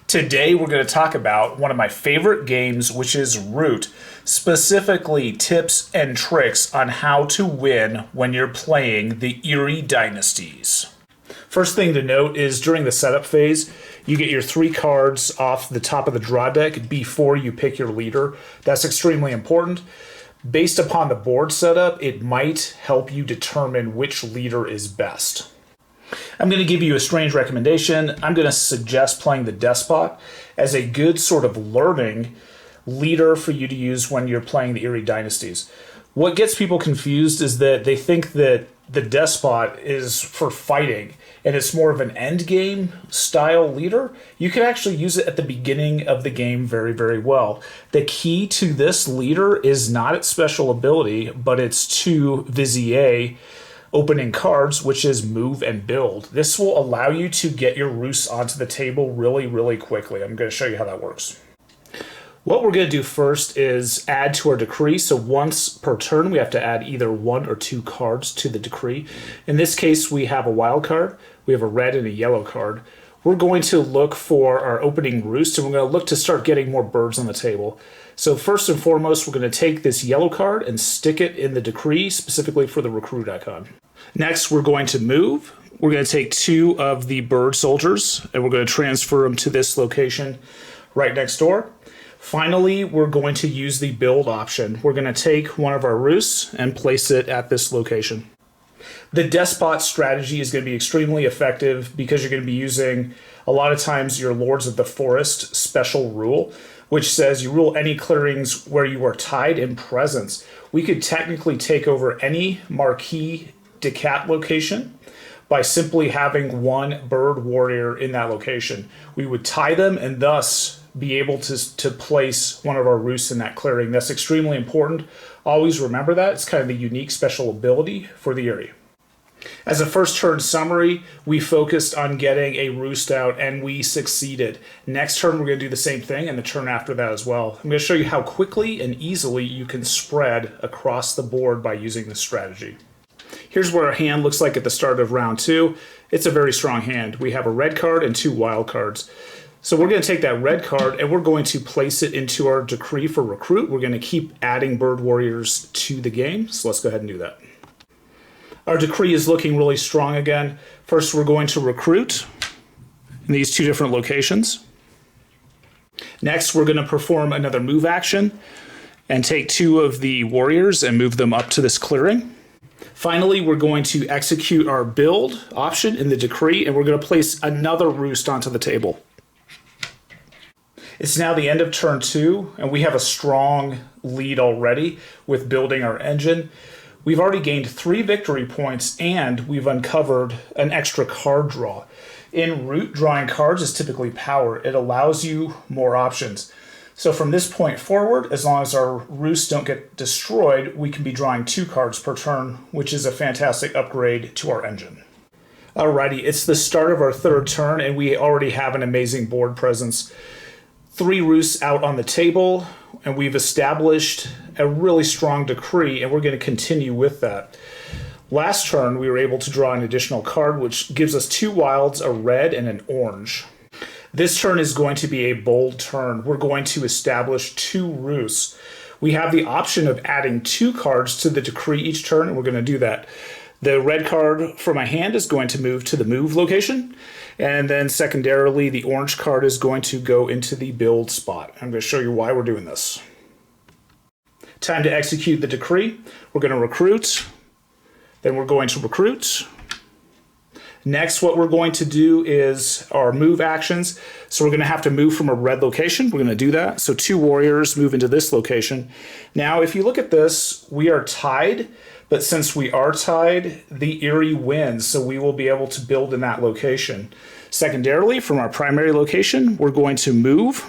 Today we're going to talk about one of my favorite games, which is Root, specifically tips and tricks on how to win when you're playing the Eyrie Dynasties. First thing to note is during the setup phase, you get your 3 cards off the top of the draw deck before you pick your leader. That's extremely important. Based upon the board setup, it might help you determine which leader is best. I'm going to give you a strange recommendation. I'm going to suggest playing the Despot as a good sort of learning leader for you to use when you're playing the Eyrie Dynasties. What gets people confused is that they think that the Despot is for fighting and it's more of an end game style leader. You can actually use it at the beginning of the game very, very well. The key to this leader is not its special ability, but its 2 Vizier opening cards, which is move and build. This will allow you to get your roosts onto the table really, really quickly. I'm going to show you how that works. What we're going to do first is add to our decree. So once per turn, we have to add either 1 or 2 cards to the decree. In this case, we have a wild card, we have a red and a yellow card. We're going to look for our opening roost, and we're going to look to start getting more birds on the table. So first and foremost, we're going to take this yellow card and stick it in the decree, specifically for the recruit icon. Next, we're going to move. We're going to take 2 of the bird soldiers, and we're going to transfer them to this location right next door. Finally, we're going to use the build option. We're going to take one of our roosts and place it at this location. The Despot strategy is going to be extremely effective because you're going to be using, a lot of times, your Lords of the Forest special rule, which says you rule any clearings where you are tied in presence. We could technically take over any marquee decat location by simply having 1 bird warrior in that location. We would tie them and thus be able to place one of our roosts in that clearing. That's extremely important. Always remember that. It's kind of the unique special ability for the Eyrie. As a first turn summary, we focused on getting a roost out and we succeeded. Next turn, we're going to do the same thing and the turn after that as well. I'm going to show you how quickly and easily you can spread across the board by using this strategy. Here's what our hand looks like at the start of round 2. It's a very strong hand. We have a red card and 2 wild cards. So we're going to take that red card and we're going to place it into our decree for recruit. We're going to keep adding bird warriors to the game. So let's go ahead and do that. Our decree is looking really strong again. First, we're going to recruit in these 2 different locations. Next, we're going to perform another move action and take 2 of the warriors and move them up to this clearing. Finally, we're going to execute our build option in the decree, and we're going to place another roost onto the table. It's now the end of turn 2, and we have a strong lead already with building our engine. We've already gained 3 victory points, and we've uncovered an extra card draw. In Root, drawing cards is typically power. It allows you more options. So from this point forward, as long as our roosts don't get destroyed, we can be drawing 2 cards per turn, which is a fantastic upgrade to our engine. Alrighty, it's the start of our 3rd turn, and we already have an amazing board presence. 3 roosts out on the table, and we've established a really strong decree, and we're going to continue with that. Last turn, we were able to draw an additional card, which gives us 2 wilds, a red, and an orange. This turn is going to be a bold turn. We're going to establish 2 roosts. We have the option of adding 2 cards to the decree each turn, and we're going to do that. The red card for my hand is going to move to the move location, and then secondarily, the orange card is going to go into the build spot. I'm going to show you why we're doing this. Time to execute the decree. We're going to recruit, then we're going to recruit. Next, what we're going to do is our move actions. So we're going to have to move from a red location. We're going to do that. So 2 warriors move into this location. Now, if you look at this, we are tied, but since we are tied, the Eyrie wins, so we will be able to build in that location. Secondarily, from our primary location, we're going to move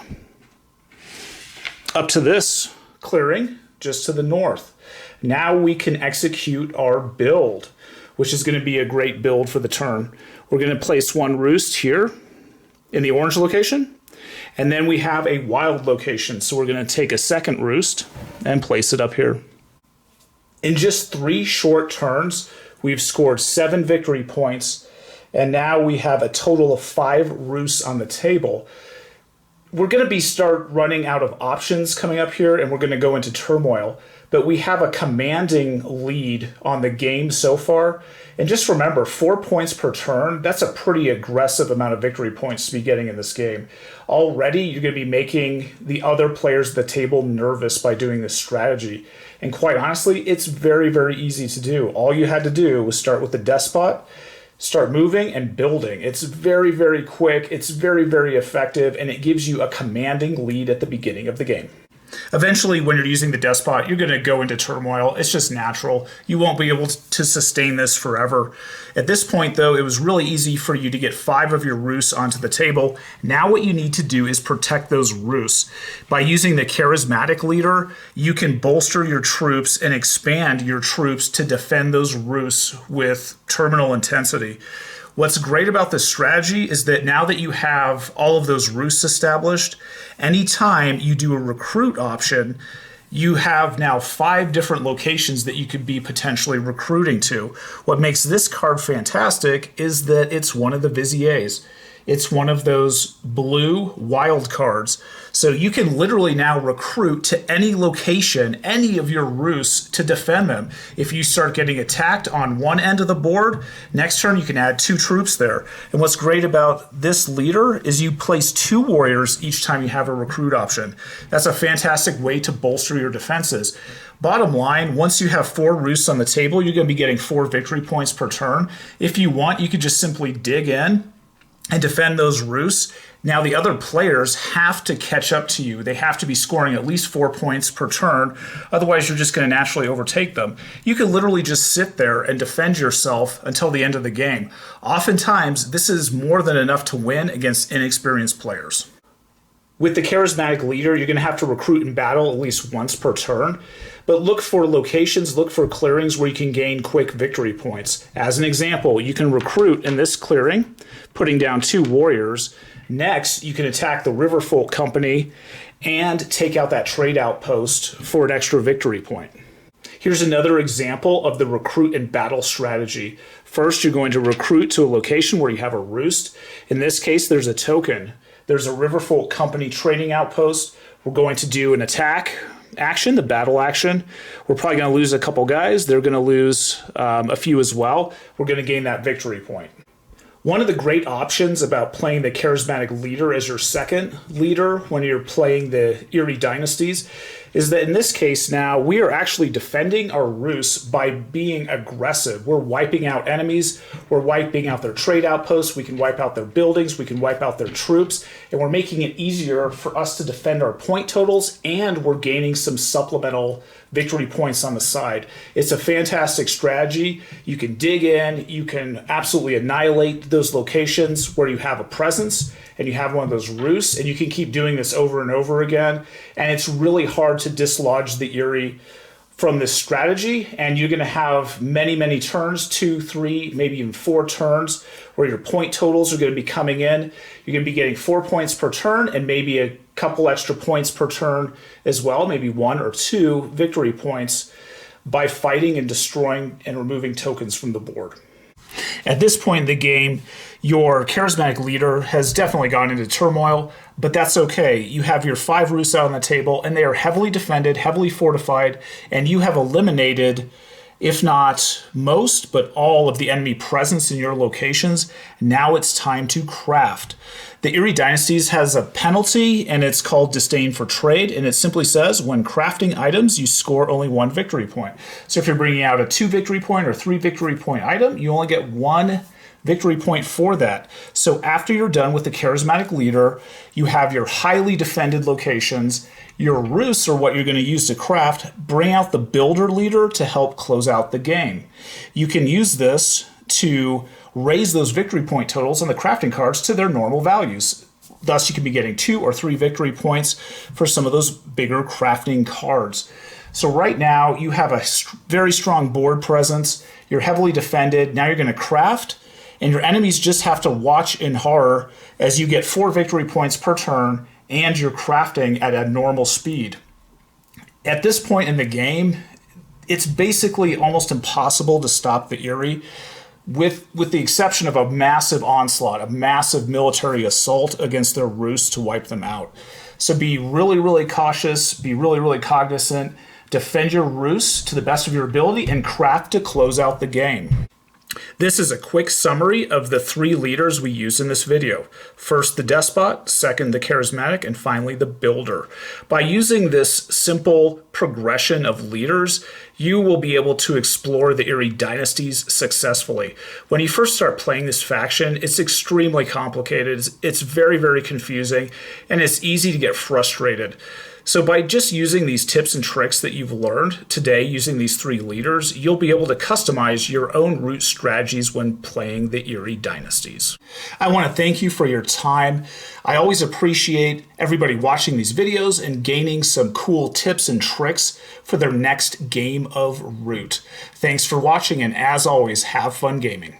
up to this clearing just to the north. Now we can execute our build, which is going to be a great build for the turn. We're going to place 1 roost here in the orange location, and then we have a wild location. So we're going to take a 2nd roost and place it up here. In just 3 short turns, we've scored 7 victory points, and now we have a total of 5 roosts on the table. We're going to start running out of options coming up here, and we're going to go into turmoil. But we have a commanding lead on the game so far. And just remember, 4 points per turn, that's a pretty aggressive amount of victory points to be getting in this game. Already, you're going to be making the other players at the table nervous by doing this strategy. And quite honestly, it's very, very easy to do. All you had to do was start with the despot, start moving and building. It's very, very quick, it's very, very effective, and it gives you a commanding lead at the beginning of the game. Eventually, when you're using the despot, you're going to go into turmoil. It's just natural. You won't be able to sustain this forever. At this point, though, it was really easy for you to get 5 of your roosts onto the table. Now what you need to do is protect those roosts. By using the charismatic leader, you can bolster your troops and expand your troops to defend those roosts with terminal intensity. What's great about this strategy is that now that you have all of those roosts established, anytime you do a recruit option, you have now 5 different locations that you could be potentially recruiting to. What makes this card fantastic is that it's one of the Viziers. It's one of those blue wild cards. So you can literally now recruit to any location, any of your roosts to defend them. If you start getting attacked on one end of the board, next turn you can add 2 troops there. And what's great about this leader is you place 2 warriors each time you have a recruit option. That's a fantastic way to bolster your defenses. Bottom line, once you have 4 roosts on the table, you're going to be getting 4 victory points per turn. If you want, you could just simply dig in and defend those roosts. Now the other players have to catch up to you. They have to be scoring at least 4 points per turn. Otherwise, you're just going to naturally overtake them. You can literally just sit there and defend yourself until the end of the game. Oftentimes, this is more than enough to win against inexperienced players. With the charismatic leader, you're going to have to recruit in battle at least once per turn. But look for locations, look for clearings where you can gain quick victory points. As an example, you can recruit in this clearing, putting down 2 warriors. Next, you can attack the Riverfolk Company and take out that trade outpost for an extra victory point. Here's another example of the recruit and battle strategy. First, you're going to recruit to a location where you have a roost. In this case, there's a token. There's a Riverfolk Company trading outpost. We're going to do an attack action, the battle action. We're probably going to lose a couple guys. They're going to lose a few as well. We're going to gain that victory point. One of the great options about playing the charismatic leader as your second leader when you're playing the Eyrie Dynasties is that in this case now we are actually defending our roosts by being aggressive. We're wiping out enemies, we're wiping out their trade outposts, we can wipe out their buildings, we can wipe out their troops, and we're making it easier for us to defend our point totals, and we're gaining some supplemental victory points on the side. It's a fantastic strategy. You can dig in, you can absolutely annihilate those locations where you have a presence and you have one of those roosts, and you can keep doing this over and over again. And it's really hard to dislodge the Eyrie from this strategy, and you're going to have many, many turns, 2, 3, maybe even 4 turns, where your point totals are going to be coming in. You're going to be getting 4 points per turn and maybe a couple extra points per turn as well, maybe 1 or 2 victory points by fighting and destroying and removing tokens from the board. At this point in the game, your charismatic leader has definitely gone into turmoil, but that's okay. You have your 5 roosts out on the table, and they are heavily defended, heavily fortified, and you have eliminated, if not most, but all of the enemy presence in your locations. Now it's time to craft. The Eyrie Dynasties has a penalty, and it's called Disdain for Trade, and it simply says, when crafting items, you score only 1 victory point. So if you're bringing out a 2 victory point or 3 victory point item, you only get 1 victory point for that. So after you're done with the charismatic leader, you have your highly defended locations. Your roosts are what you're going to use to craft. Bring out the builder leader to help close out the game. You can use this to raise those victory point totals on the crafting cards to their normal values. Thus, you can be getting 2 or 3 victory points for some of those bigger crafting cards. So right now, you have a very strong board presence. You're heavily defended. Now you're going to craft, and your enemies just have to watch in horror as you get 4 victory points per turn, and you're crafting at a normal speed. At this point in the game, it's basically almost impossible to stop the Eyrie. with the exception of a massive onslaught, a massive military assault against their roosts to wipe them out. So be really, really cautious, be really, really cognizant, defend your roosts to the best of your ability, and craft to close out the game. This is a quick summary of the 3 leaders we use in this video. First, the despot, second, the charismatic, and finally, the builder. By using this simple progression of leaders, you will be able to explore the Eyrie Dynasties successfully. When you first start playing this faction, it's extremely complicated, it's very, very confusing, and it's easy to get frustrated. So by just using these tips and tricks that you've learned today using these 3 leaders, you'll be able to customize your own root strategies when playing the Eyrie Dynasties. I want to thank you for your time. I always appreciate everybody watching these videos and gaining some cool tips and tricks for their next game of Root. Thanks for watching, and as always, have fun gaming.